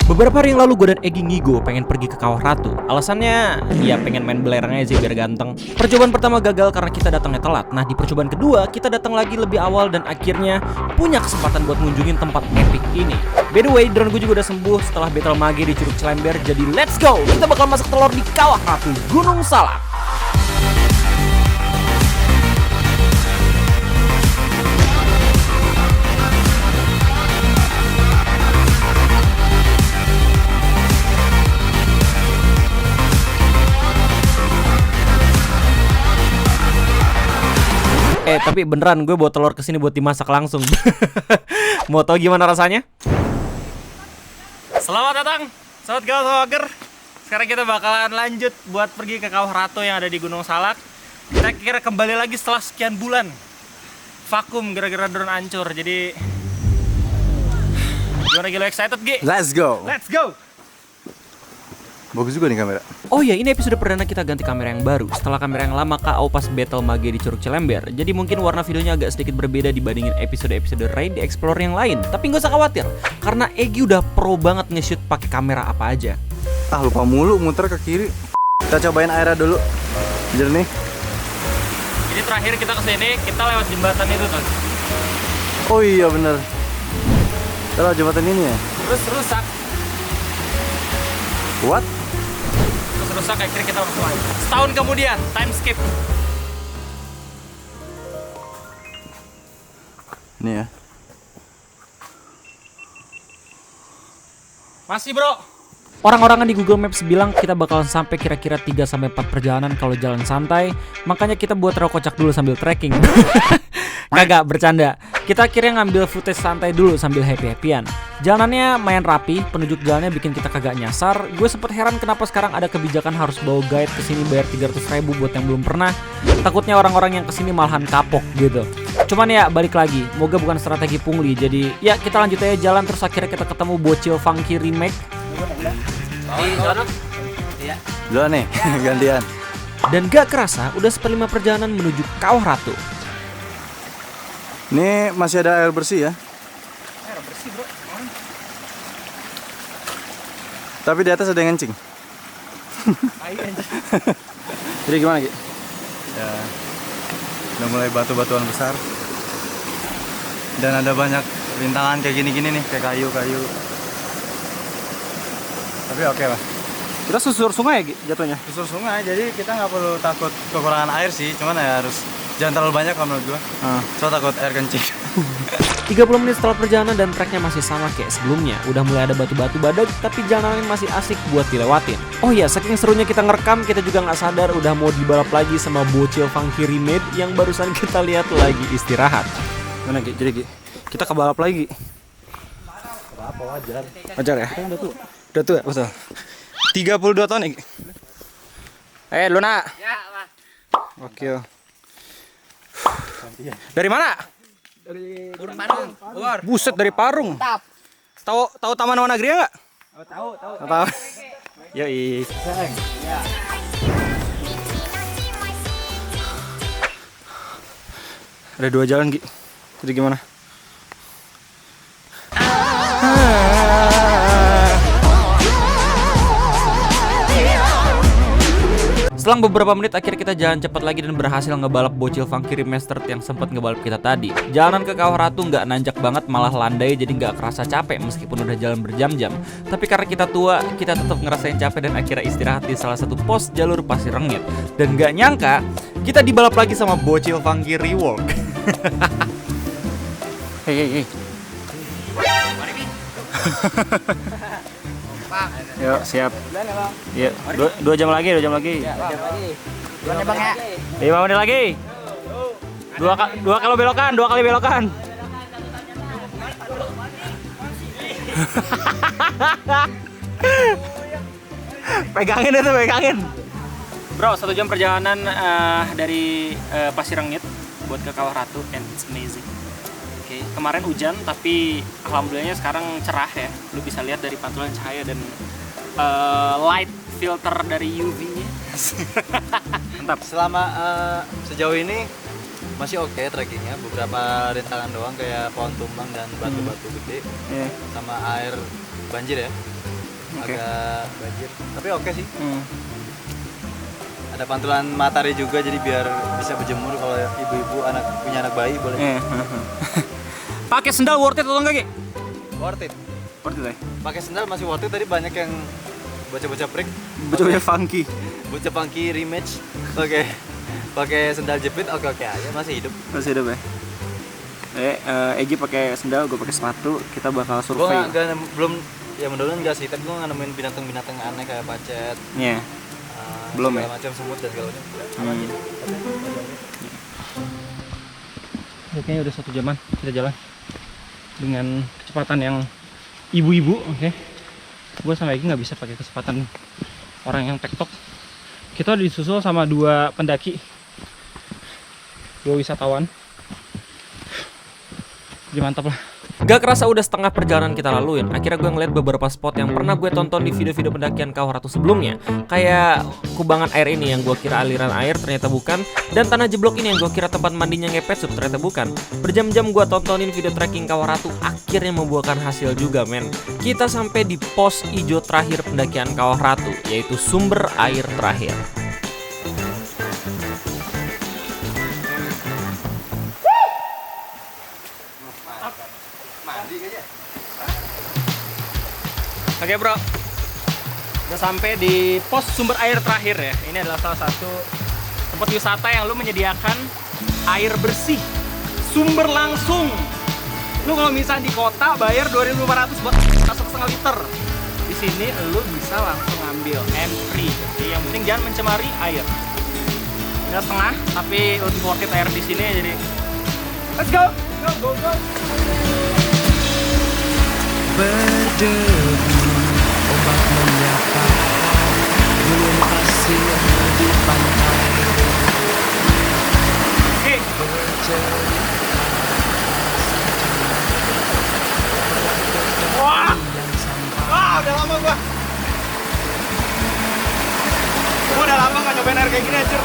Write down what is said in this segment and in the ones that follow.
Beberapa hari yang lalu gue dan Egi ngigo pengen pergi ke Kawah Ratu. Alasannya ya pengen main belerang aja biar ganteng. Percobaan pertama gagal karena kita datangnya telat. Nah di percobaan kedua kita datang lagi lebih awal dan akhirnya punya kesempatan buat ngunjungin tempat epic ini. By the way, drone gue juga udah sembuh setelah battle mage di Curug Cilember. Jadi let's go, kita bakal masak telur di Kawah Ratu Gunung Salak. Tapi beneran gue bawa telur kesini buat dimasak langsung. Mau tau gimana rasanya? Selamat datang, Sobat Gawat. Sekarang kita bakalan lanjut buat pergi ke Kawah Ratu yang ada di Gunung Salak. Kita kira kembali lagi setelah sekian bulan vakum gara-gara drone hancur. Jadi gimana, Gilo, excited, Gi? Let's go. Let's go! Bagus juga nih kamera. Oh ya, ini episode perdana kita ganti kamera yang baru. Setelah kamera yang lama KO pas battle mage di Curug Cilember. Jadi mungkin warna videonya agak sedikit berbeda dibandingin episode-episode Raid di Explore yang lain. Tapi nggak usah khawatir, karena Egi udah pro banget nge-shoot pakai kamera apa aja. Lupa mulu muter ke kiri. Kita cobain airnya dulu. Jernih. Jadi terakhir kita kesini, kita lewat jembatan itu kan. Oh iya bener. Kita lewat jembatan ini ya. Terus rusak. What? Terus rusak, akhirnya kita langsung aja. Setahun kemudian, time skip. Ini ya. Masih, bro. Orang-orangan di Google Maps bilang kita bakalan sampai kira-kira 3-4 perjalanan kalau jalan santai. Makanya kita buat terlalu kocak dulu sambil trekking. Kagak, bercanda. Kita akhirnya ngambil footage santai dulu sambil happy-happyan. Jalanannya main rapi, penunjuk jalannya bikin kita kagak nyasar. Gue sempet heran kenapa sekarang ada kebijakan harus bawa guide kesini bayar 300.000 buat yang belum pernah. Takutnya orang-orang yang kesini malahan kapok gitu. Cuman ya balik lagi, moga bukan strategi pungli. Jadi ya kita lanjut aja jalan, terus akhirnya kita ketemu bocil funky remake. Dulu nih, gantian. Dan gak kerasa udah seperlima perjalanan menuju Kawah Ratu. Ini masih ada air bersih ya. Air bersih, bro. Tapi di atas ada yang ngencing. Jadi gimana, Ki? Ya, udah mulai batu-batuan besar. Dan ada banyak rintangan kayak gini-gini nih, kayak kayu-kayu. Tapi oke lah. Kita susur sungai ya, jatuhnya. Susur sungai, jadi kita nggak perlu takut kekurangan air sih. Cuman ya harus jangan terlalu banyak kalau menurut gua. Soalnya takut air kencing. 30 menit setelah perjalanan dan treknya masih sama kayak sebelumnya. Udah mulai ada batu-batu badak, tapi jalanannya masih asik buat dilewatin. Oh iya, saking serunya kita ngerekam, kita juga nggak sadar udah mau dibalap lagi sama bocil funky remade yang barusan kita lihat lagi istirahat. Mana, Ki? Jadi, Ki, kita ke balap lagi. Apa wajar? Wajar ya? Udah tuh ya? Betul. 32 tahun ya, Ki? Luna. Ya, Pak. Oke. Dari mana? Dari Parung. Bogor. Buset, dari Parung. Tap. Tahu Taman Wana Negeri nggak? Tahu. Tahu. Yoi. Ada 2 jalan, Ki. Jadi gimana? Selang beberapa menit akhirnya kita jalan cepat lagi dan berhasil ngebalap bocil funky remastered yang sempat ngebalap kita tadi. Jalanan ke Kawah Ratu nggak nanjak banget, malah landai, jadi nggak kerasa capek meskipun udah jalan berjam-jam. Tapi karena kita tua, kita tetap ngerasain capek dan akhirnya istirahat di salah satu pos jalur pasir rengit. Dan nggak nyangka kita dibalap lagi sama bocil funky rework. Hei. Yuk, siap. Iya, 2 jam lagi, 2 jam lagi. Bukan ya, Bang ya? 5 menit lagi. Dua kali belokan. Pegangin. Bro, 1 jam perjalanan dari Pasir Rengit buat ke Kawah Ratu, and it's amazing. Oke, kemarin hujan tapi alhamdulillahnya sekarang cerah ya. Lu bisa lihat dari pantulan cahaya dan light filter dari UV-nya. Mantap. Selama sejauh ini masih oke trekkingnya, beberapa rintangan doang kayak pohon tumbang dan batu-batu gede, sama air banjir ya. agak banjir. Tapi oke sih. Ada pantulan matahari juga jadi biar bisa berjemur kalau ibu-ibu punya anak bayi boleh. Pakai sendal worth it atau enggak, Ki? Worth it. Worth it ya? Pakai sendal masih worth it, tadi banyak yang bocah-bocah prik. Bocah funky. Bocah funky rematch. Oke. Pakai sendal jepit oke aja, masih hidup. Masih hidup ya? Egi pakai sendal, gue pakai sepatu. Kita bakal survei. Belum ya mudah-mudahan enggak sih, tapi gue nggak nemuin binatang-binatang aneh kayak pacet. Iya. Belum ya? Macam semut dan segala macam. Kayaknya udah 1 jaman kita jalan dengan kecepatan yang ibu-ibu, oke. Gue sama Egi nggak bisa pakai kecepatan orang yang tektok. Kita disusul sama 2 pendaki, 2 wisatawan. Jadi mantap lah. Gak kerasa udah setengah perjalanan kita laluin. Akhirnya gue ngeliat beberapa spot yang pernah gue tonton di video-video pendakian Kawah Ratu sebelumnya. Kayak kubangan air ini yang gue kira aliran air, ternyata bukan. Dan tanah jeblok ini yang gue kira tempat mandinya ngepet sup, ternyata bukan. Berjam-jam gue tontonin video trekking Kawah Ratu, akhirnya membuahkan hasil juga men. Kita sampai di pos ijo terakhir pendakian Kawah Ratu, yaitu sumber air terakhir. Oke bro, udah sampai di pos sumber air terakhir ya. Ini adalah salah satu tempat wisata yang lu menyediakan air bersih, sumber langsung. Lu kalau misalnya di kota bayar 2.500 buat masuk setengah liter. Di sini lu bisa langsung ambil and free. Jadi yang penting jangan mencemari air. Ini setengah, tapi lebih worth it air di sini. Jadi let's go, go. Berdebu ombak menyapa gulung pasir di pantai. Wah, udah lama gua udah lama nggak nyobain air kayak gini anjir.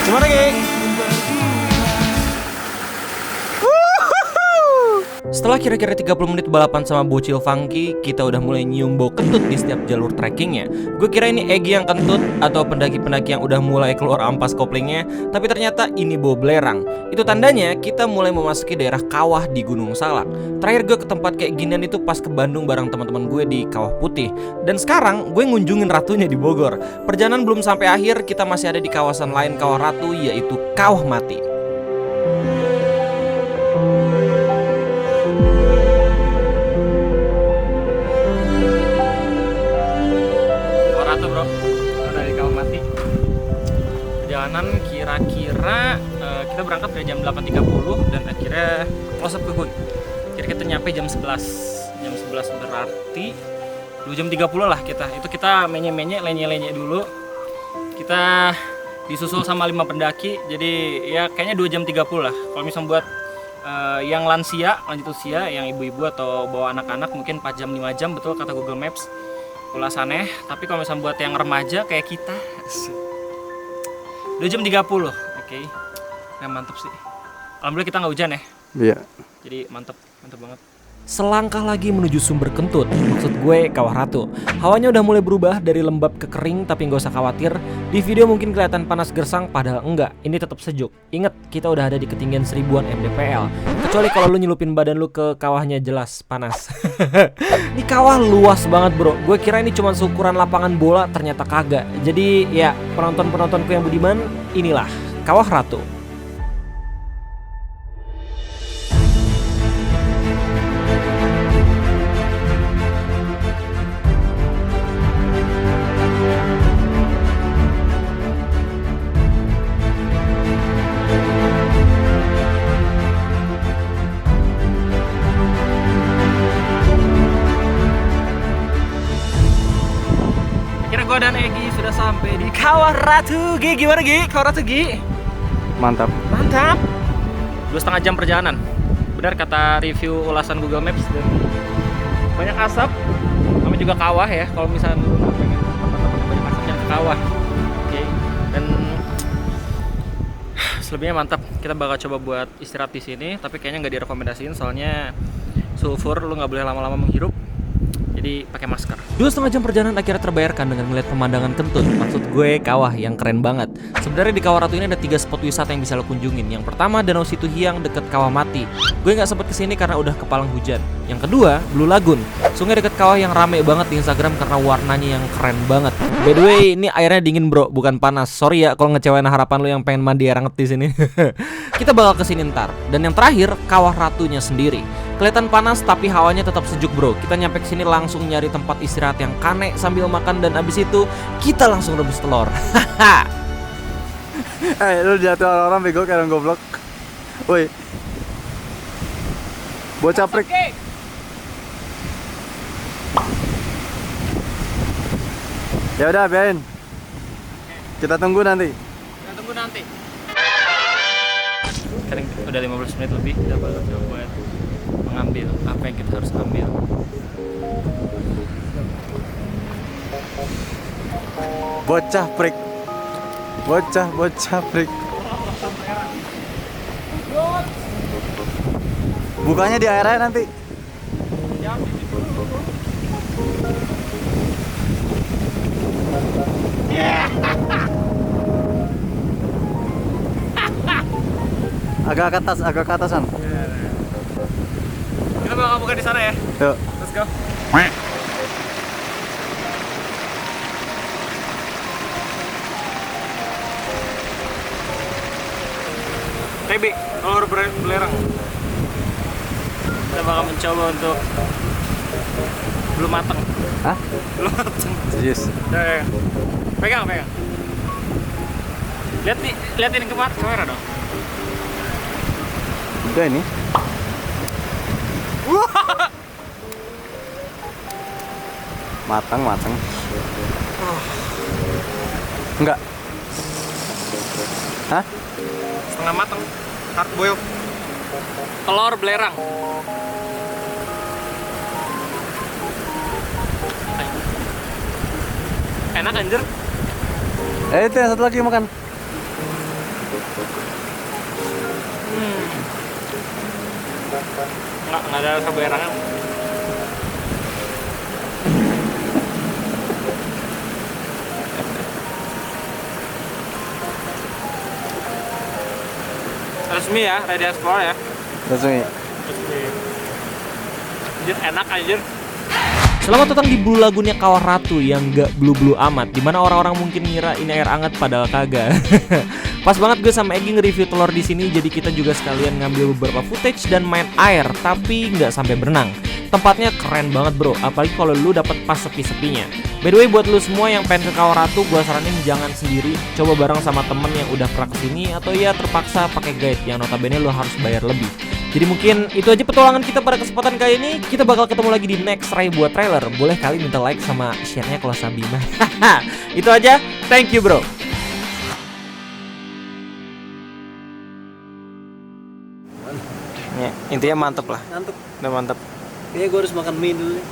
Gimana, Ki? Setelah kira-kira 30 menit balapan sama bocil funky, kita udah mulai nyium bau kentut di setiap jalur trekkingnya. Gue kira ini Egi yang kentut atau pendaki-pendaki yang udah mulai keluar ampas koplingnya, tapi ternyata ini bau belerang. Itu tandanya kita mulai memasuki daerah kawah di Gunung Salak. Terakhir gue ke tempat kayak ginian itu pas ke Bandung bareng teman-teman gue di Kawah Putih. Dan sekarang gue ngunjungin Ratunya di Bogor. Perjalanan belum sampai akhir, kita masih ada di kawasan lain Kawah Ratu, yaitu Kawah Mati. Perjalanan kira-kira kita berangkat dari jam 8.30 dan akhirnya close up ke gue. Kira kita nyampe jam 11. Jam 11 berarti 2 jam 30 lah kita. Itu kita menye-menye, lenye-lenye dulu. Kita disusul sama 5 pendaki. Jadi ya kayaknya 2 jam 30 lah. Kalau misalnya buat yang lansia, lanjut usia, yang ibu-ibu atau bawa anak-anak mungkin 4 jam 5 jam, betul kata Google Maps ulasannya. Tapi kalau misalnya buat yang remaja kayak kita 2 jam 30, oke. Nah, mantep sih. Alhamdulillah kita nggak hujan ya. Iya. Jadi mantep banget. Selangkah lagi menuju sumber kentut, maksud gue Kawah Ratu. Hawanya udah mulai berubah dari lembab ke kering, tapi nggak usah khawatir. Di video mungkin kelihatan panas gersang, padahal enggak. Ini tetap sejuk. Ingat, kita udah ada di ketinggian 1000-an mdpl. Kecuali kalau lu nyelupin badan lu ke kawahnya, jelas panas. Ini kawah luas banget bro. Gue kira ini cuma seukuran lapangan bola, ternyata kagak. Jadi ya penonton-penontonku yang budiman, inilah Kawah Ratu. Gue dan Egi sudah sampai di Kawah Ratu. Gi, gimana Gi? Kawah Ratu Gi? Mantap. Mantap. 2,5 jam perjalanan. Benar kata review ulasan Google Maps. Dan banyak asap. namanya juga kawah ya. Kalau misalnya lu pengen tempat-tempat yang banyak asap, jangan ke kawah. Oke. Dan selebihnya mantap. Kita bakal coba buat istirahat di sini, tapi kayaknya nggak direkomendasiin soalnya sulfur, lu nggak boleh lama-lama menghirup. Jadi pakai masker. 2,5 jam perjalanan akhirnya terbayarkan dengan melihat pemandangan kentut. Maksud gue kawah yang keren banget. Sebenarnya di Kawah Ratu ini ada 3 spot wisata yang bisa lo kunjungin. Yang pertama Danau Situhiang deket Kawah Mati. Gue nggak sempet kesini karena udah kepalang hujan. Yang kedua Blue Lagoon, sungai deket kawah yang rame banget di Instagram karena warnanya yang keren banget. By the way, ini airnya dingin bro, bukan panas. Sorry ya kalau ngecewain harapan lo yang pengen mandi air hangat di sini. Kita bakal kesini ntar. Dan yang terakhir Kawah Ratunya sendiri. Kelihatan panas tapi hawanya tetap sejuk bro. Kita nyampe ke sini langsung nyari tempat istirahat yang kane sambil makan dan abis itu kita langsung rebus telur. Lu jatuh orang bego kayak orang goblok. Woi. Bocah prik. Ya udah biarin. Kita tunggu nanti. Sekarang udah 15 menit lebih, kita bakal coba buat mengambil apa yang kita harus ambil. Bocah prik. Bocah prik. Bukanya di air nanti. Agak ke atasan. Kita bakal buka di sana ya. Yuk. Let's go. TB, telur belerang. Kita bakal mencoba untuk belum matang. Hah? Belum matang. Serius. Ya. Pegang. Liatin ke kamera dong. Udah ini. Matang. Enggak. Hah? Setengah matang. Hard boiled. Telur belerang. Enak anjir. Itu yang satu lagi makan. Nggak ada rasa belerangnya. Resmi ya, Ready Explore ya. Resmi. Anjir, enak anjir. Selamat datang di Blue Lagoonnya Kawah Ratu yang gak blue-blue amat, dimana orang-orang mungkin ngira ini air hangat padahal kagak. Pas banget gue sama Egy nge-review telur di sini, jadi kita juga sekalian ngambil beberapa footage dan main air, tapi nggak sampai berenang. Tempatnya keren banget bro, apalagi kalau lu dapet pas sepi-sepinya. By the way, buat lu semua yang pengen ke Kawah Ratu, gue saranin jangan sendiri, coba bareng sama temen yang udah pernah kesini, atau ya terpaksa pakai guide yang notabene lu harus bayar lebih. Jadi mungkin itu aja petualangan kita pada kesempatan kali ini. Kita bakal ketemu lagi di next try buat trailer. Boleh kali minta like sama share-nya kalau sabi mah. Itu aja. Thank you bro. Ya, intinya mantep lah. Ngantuk. Udah mantep. Kayaknya gue harus makan mie dulu nih.